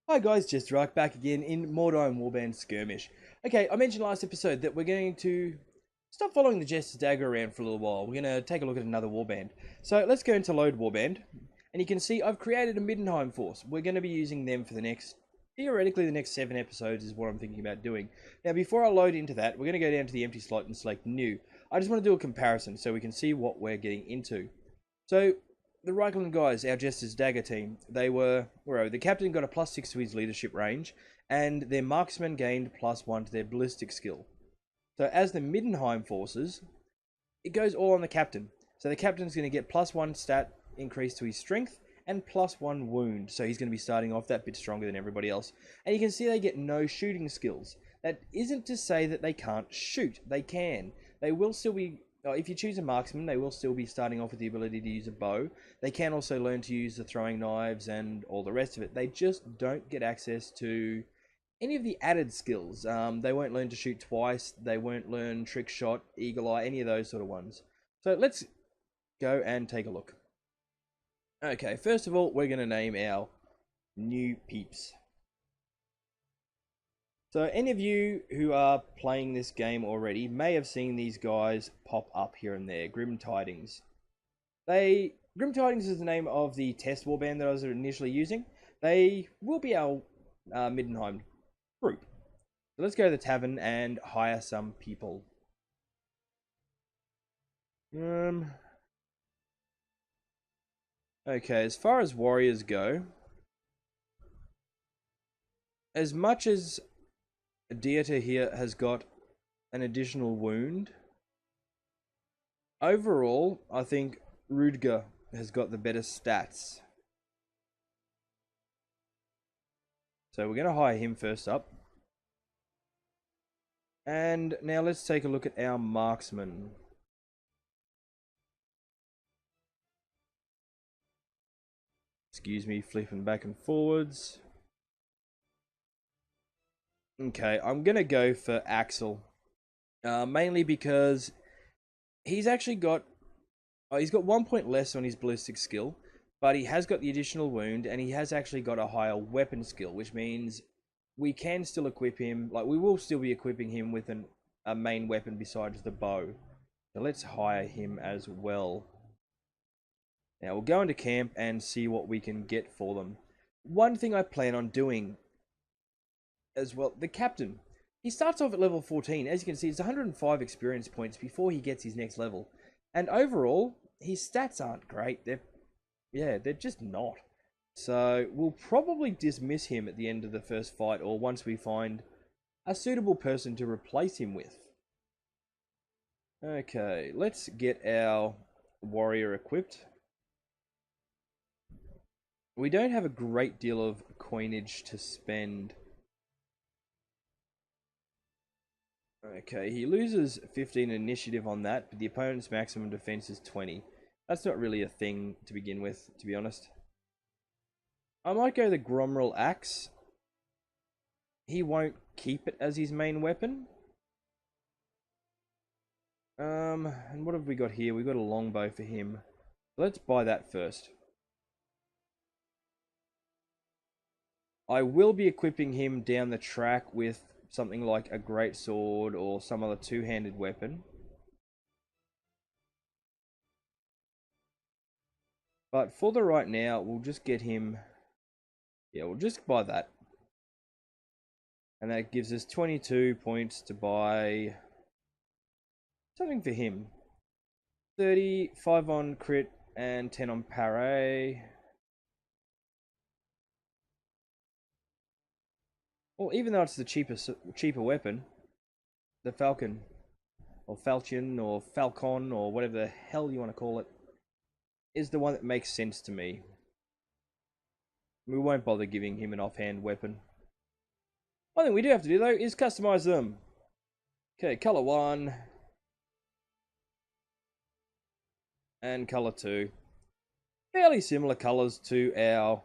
Hi guys, JesterArke back again in Mordheim Warband Skirmish. Okay, I mentioned last episode that we're going to stop following the Jester's Dagger around for a little while. We're going to take a look at another warband. So let's go into load warband, and you can see I've created a Mordheim force. We're going to be using them for the next, theoretically the next 7 episodes is what I'm thinking about doing. Now before I load into that, we're going to go down to the empty slot and select new. I just want to do a comparison so we can see what we're getting into. So the Reichland guys, our Jester's Dagger team, the captain got a +6 to his leadership range, and their marksmen gained +1 to their ballistic skill. So as the Mordheim forces, it goes all on the captain. So the captain's going to get +1 stat increase to his strength and +1 wound. So he's going to be starting off that bit stronger than everybody else. And you can see they get no shooting skills. That isn't to say that they can't shoot. They can. They will still be, if you choose a marksman, they will still be starting off with the ability to use a bow. They can also learn to use the throwing knives and all the rest of it. They just don't get access to any of the added skills. They won't learn to shoot twice. They won't learn trick shot, eagle eye, any of those sort of ones. So let's go and take a look. Okay, first of all, we're going to name our new peeps. So any of you who are playing this game already may have seen these guys pop up here and there. Grim Tidings. Grim Tidings is the name of the test warband that I was initially using. They will be our Mordheim group. So let's go to the tavern and hire some people. Okay, as far as warriors go, as much as Dieter here has got an additional wound, overall, I think Rudger has got the better stats. So we're going to hire him first up. And now let's take a look at our marksman. Excuse me, flipping back and forwards. Okay, I'm going to go for Axel. Mainly because he's actually got... he's got 1 point less on his ballistic skill, but he has got the additional wound, and he has actually got a higher weapon skill, which means we can still equip him, like we will still be equipping him with a main weapon besides the bow. So let's hire him as well. Now we'll go into camp and see what we can get for them. One thing I plan on doing as well, the captain. He starts off at level 14. As you can see, it's 105 experience points before he gets his next level. And overall, his stats aren't great. They're just not. So we'll probably dismiss him at the end of the first fight, or once we find a suitable person to replace him with. Okay, let's get our warrior equipped. We don't have a great deal of coinage to spend. Okay, he loses 15 initiative on that, but the opponent's maximum defense is 20. That's not really a thing to begin with, to be honest. I might go the Gromrel Axe. He won't keep it as his main weapon. And what have we got here? We've got a longbow for him. Let's buy that first. I will be equipping him down the track with something like a great sword or some other two-handed weapon. But for the right now, we'll just get him... Yeah, we'll just buy that. And that gives us 22 points to buy something for him. 35 on crit and 10 on parry. Well, even though it's the cheaper weapon, the Falcon, or Falchion, or Falcon, or whatever the hell you want to call it, is the one that makes sense to me. We won't bother giving him an offhand weapon. One thing we do have to do, though, is customize them. Okay, color 1. And color 2. Fairly similar colors to our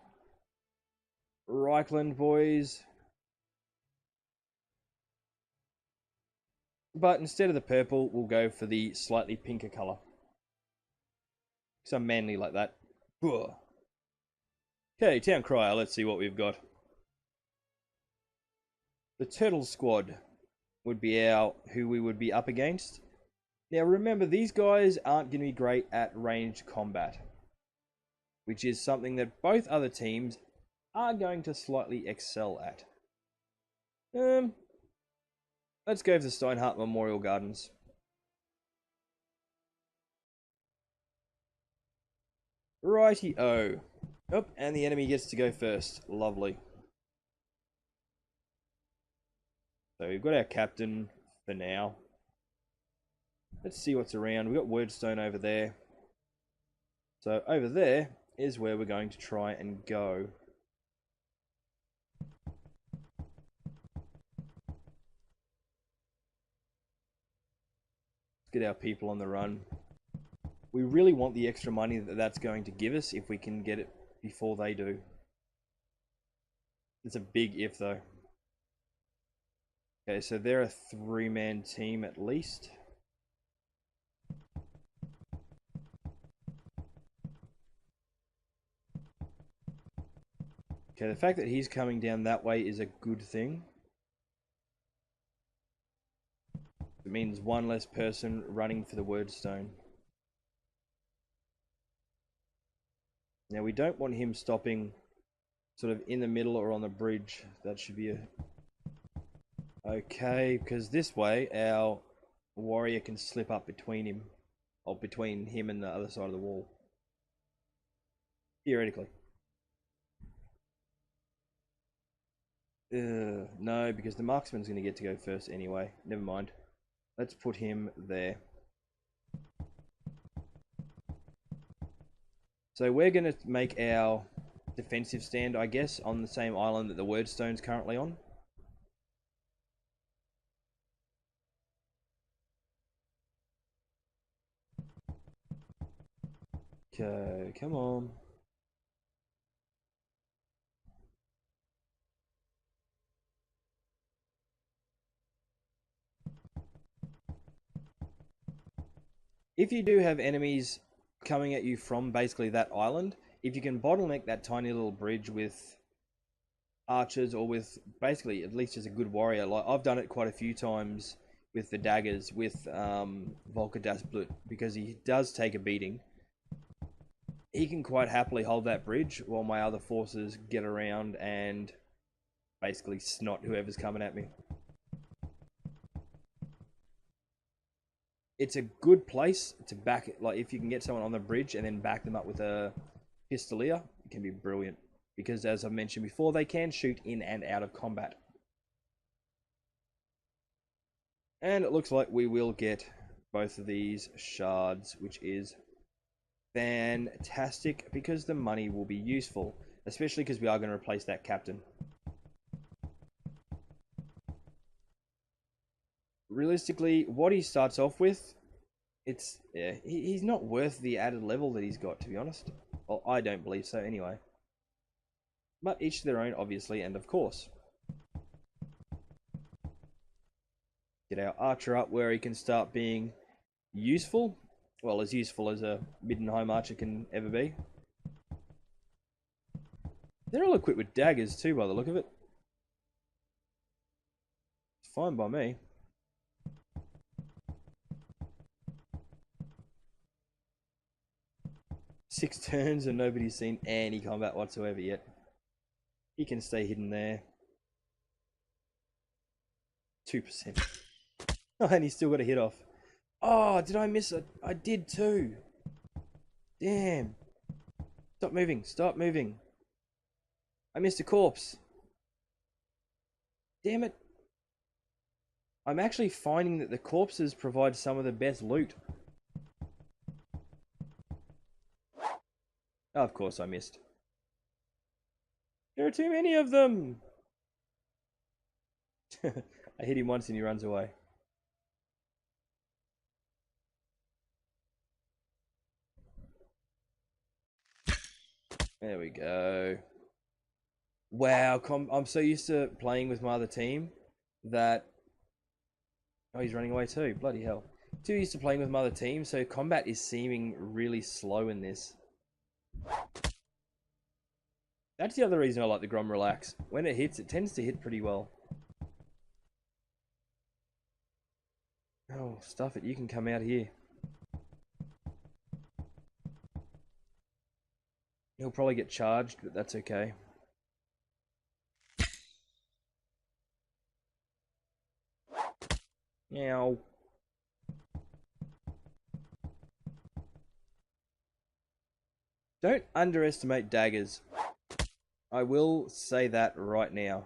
Reichland boys. But instead of the purple, we'll go for the slightly pinker color. Some manly like that. Okay, Town Crier, let's see what we've got. The Turtle Squad would be who we would be up against. Now remember, these guys aren't going to be great at ranged combat, which is something that both other teams are going to slightly excel at. Let's go for the Steinhardt Memorial Gardens. Righty-o. Oh, and the enemy gets to go first. Lovely. So we've got our captain for now. Let's see what's around. We've got Wordstone over there. So over there is where we're going to try and go. Let's get our people on the run. We really want the extra money that that's going to give us if we can get it before they do. It's a big if though. Okay, so they're a 3-man team at least. Okay, the fact that he's coming down that way is a good thing. It means one less person running for the Wordstone. Now we don't want him stopping sort of in the middle or on the bridge. That should be a... Okay, because this way our warrior can slip up between him. Or between him and the other side of the wall. Theoretically. No, because the marksman's going to get to go first anyway. Never mind. Let's put him there. So we're going to make our defensive stand, I guess, on the same island that the Wordstone's currently on. Okay, come on. If you do have enemies coming at you from basically that island, if you can bottleneck that tiny little bridge with archers or with basically at least as a good warrior, like I've done it quite a few times with the daggers with Volker Das Blut, because he does take a beating. He can quite happily hold that bridge while my other forces get around and basically snot whoever's coming at me. It's a good place to back it. Like if you can get someone on the bridge and then back them up with a pistolier, it can be brilliant. Because as I mentioned before, they can shoot in and out of combat. And it looks like we will get both of these shards, which is fantastic because the money will be useful. Especially because we are going to replace that captain. Realistically, what he starts off with, he's not worth the added level that he's got, to be honest. Well, I don't believe so anyway. But each to their own, obviously, and of course. Get our archer up where he can start being useful. Well, as useful as a Middenheim archer can ever be. They're all equipped with daggers too, by the look of it. It's fine by me. Six turns and nobody's seen any combat whatsoever yet. He can stay hidden there. 2%. Oh, and he's still got a hit off. Oh, did I miss it? I did too. Damn. Stop moving. Stop moving. I missed a corpse. Damn it. I'm actually finding that the corpses provide some of the best loot. Oh, of course I missed. There are too many of them. I hit him once and he runs away. There we go. Wow, I'm so used to playing with my other team that... Oh, he's running away too. Bloody hell. Too used to playing with my other team, so combat is seeming really slow in this. That's the other reason I like the Grom Relax. When it hits, it tends to hit pretty well. Oh, stuff it. You can come out here. He'll probably get charged, but that's okay. Now. Don't underestimate daggers. I will say that right now.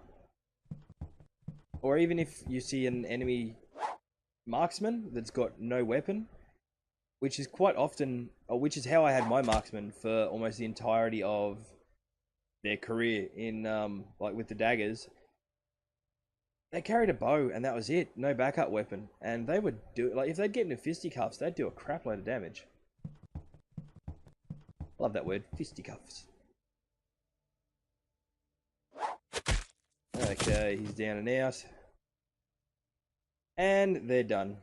Or even if you see an enemy marksman that's got no weapon, which is quite often, or which is how I had my marksman for almost the entirety of their career in, like with the daggers. They carried a bow and that was it, no backup weapon, and they would do like if they'd get into fisticuffs, they'd do a crap load of damage. Love that word, fisticuffs. Okay, he's down and out. And they're done.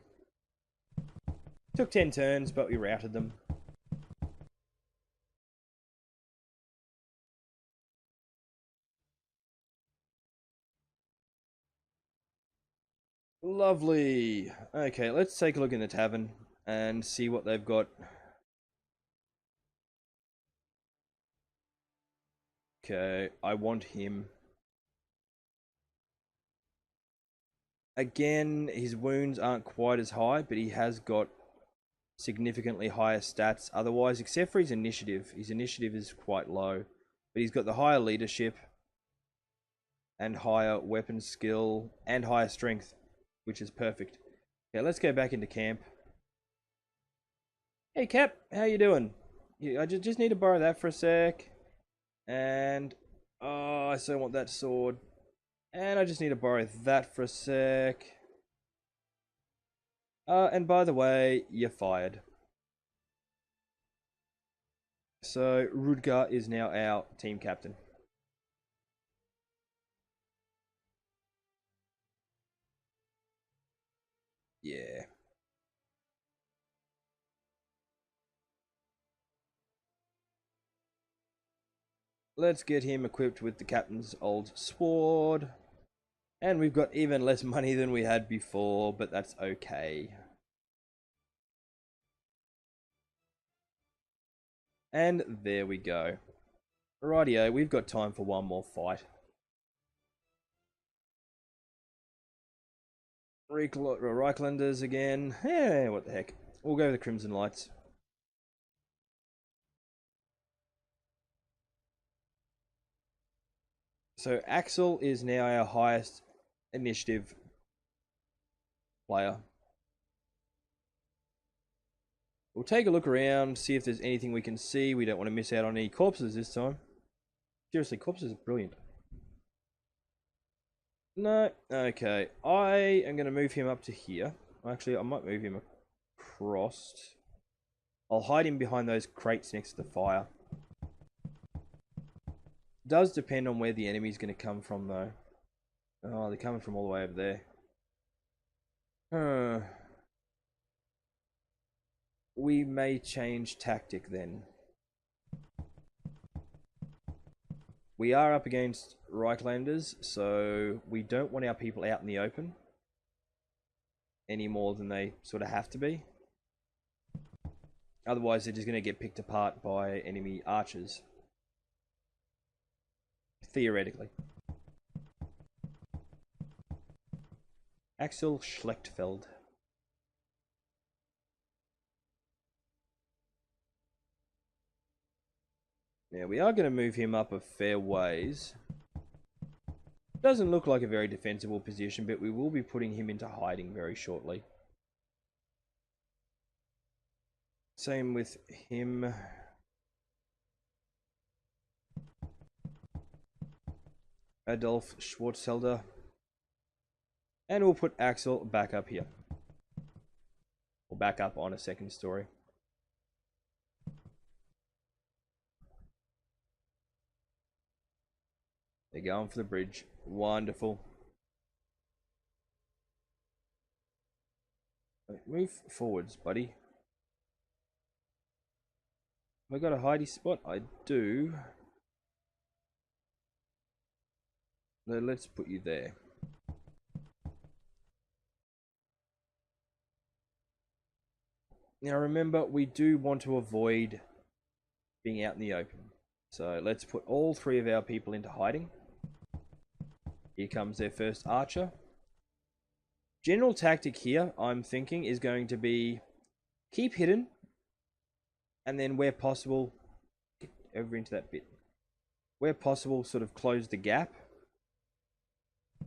Took 10 turns, but we routed them. Lovely. Okay, let's take a look in the tavern and see what they've got. Okay, I want him. Again, his wounds aren't quite as high, but he has got significantly higher stats otherwise, except for his initiative. His initiative is quite low, but he's got the higher leadership and higher weapon skill and higher strength, which is perfect. Okay, let's go back into camp. Hey Cap, how you doing? I just need to borrow that for a sec. And oh, I so want that sword. And I just need to borrow that for a sec. And by the way, you're fired. So Rudgar is now our team captain. Yeah. Let's get him equipped with the captain's old sword. And we've got even less money than we had before, but that's okay. And there we go. Rightio, we've got time for one more fight. Reichlanders again. Yeah, what the heck. We'll go with the Crimson Lights. So Axel is now our highest initiative player. We'll take a look around, see if there's anything we can see. We don't want to miss out on any corpses this time. Seriously, corpses are brilliant. No, okay. I am going to move him up to here. Actually, I might move him across. I'll hide him behind those crates next to the fire. Does depend on where the enemy's going to come from, though. Oh, they're coming from all the way over there. We may change tactic then. We are up against Reichlanders, so we don't want our people out in the open any more than they sort of have to be. Otherwise, they're just going to get picked apart by enemy archers. Theoretically. Axel Schlechtfeld. Now, we are going to move him up a fair ways. Doesn't look like a very defensible position, but we will be putting him into hiding very shortly. Same with him. Adolf Schwarzhelder. And we'll put Axel back up here. Or back up on a second story. They're going for the bridge. Wonderful. Move forwards, buddy. Have I got a hidey spot? I do. No, let's put you there. Now remember, we do want to avoid being out in the open. So let's put all 3 of our people into hiding. Here comes their first archer. General tactic here, I'm thinking, is going to be keep hidden, and then where possible, get over into that bit. Where possible, sort of close the gap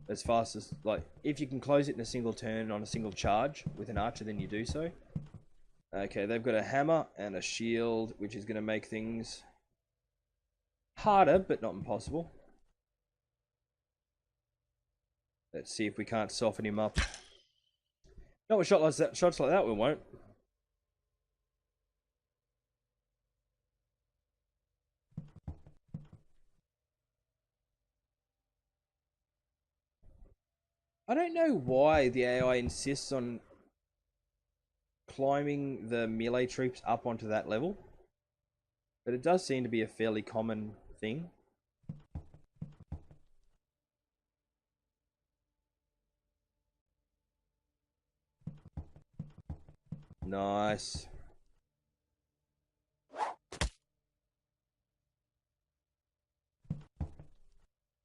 as fast as, like, if you can close it in a single turn on a single charge with an archer, then you do so. Okay, they've got a hammer and a shield, which is going to make things harder, but not impossible. Let's see if we can't soften him up. No, with shots like that we won't. I don't know why the AI insists on climbing the melee troops up onto that level, but it does seem to be a fairly common thing. Nice.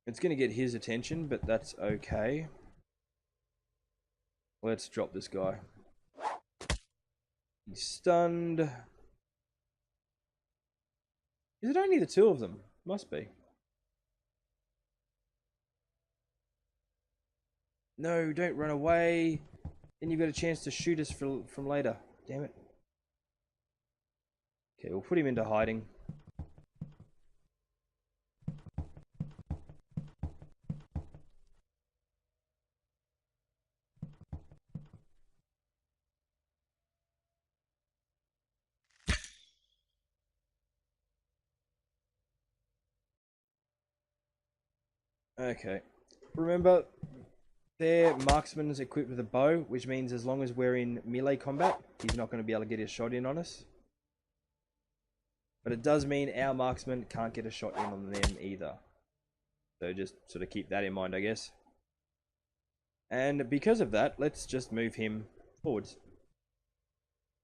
It's going to get his attention, but that's okay. Let's drop this guy. He's stunned. Is it only the 2 of them? Must be. No, don't run away. Then you've got a chance to shoot us from later. Damn it. Okay, we'll put him into hiding. Okay. Remember, they're marksmen equipped with a bow, which means as long as we're in melee combat, he's not going to be able to get his shot in on us. But it does mean our marksmen can't get a shot in on them either. So just sort of keep that in mind, I guess. And because of that, let's just move him forwards.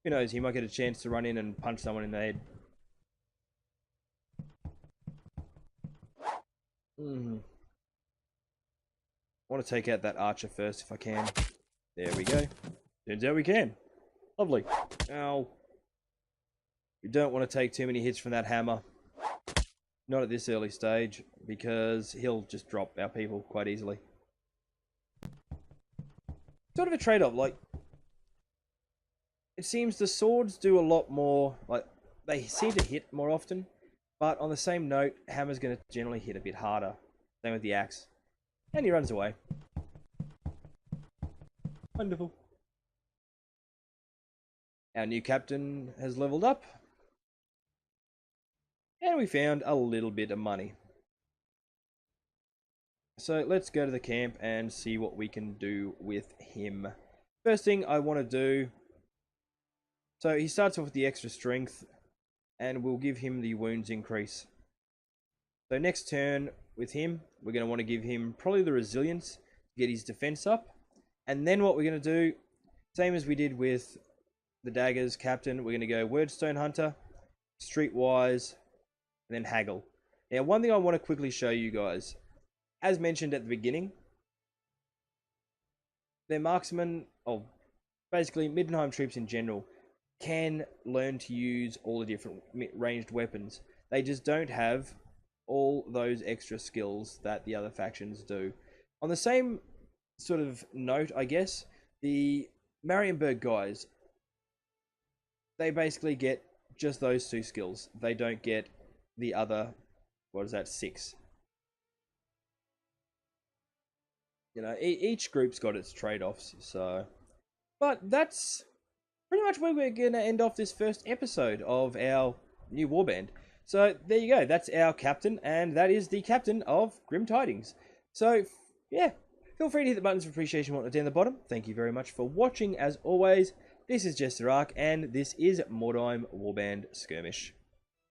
Who knows, he might get a chance to run in and punch someone in the head. I want to take out that archer first if I can. There we go. Turns out we can. Lovely. Ow. We don't want to take too many hits from that hammer. Not at this early stage, because he'll just drop our people quite easily. Sort of a trade-off, like, it seems the swords do a lot more, like, they seem to hit more often, but on the same note, hammer's going to generally hit a bit harder. Same with the axe. And he runs away. Wonderful. Our new captain has leveled up. And we found a little bit of money. So let's go to the camp and see what we can do with him. First thing I want to do... So he starts off with the extra strength, and we'll give him the wounds increase. So next turn with him, we're going to want to give him probably the resilience to get his defense up. And then what we're going to do, same as we did with the daggers captain, we're going to go Wordstone Hunter, Streetwise, and then Haggle. Now, one thing I want to quickly show you guys, as mentioned at the beginning, their marksmen, or basically Mordheim troops in general, can learn to use all the different ranged weapons. They just don't have all those extra skills that the other factions do. On the same sort of note, I guess, the Marienburg guys, they basically get just those 2 skills. They don't get the other, what is that, 6. You know, each group's got its trade-offs, so... But that's pretty much where we're going to end off this first episode of our new warband. So, there you go. That's our captain, and that is the captain of Grim Tidings. So, yeah, feel free to hit the buttons of appreciation down the bottom. Thank you very much for watching, as always. This is JesterArke, and this is Mordheim Warband Skirmish.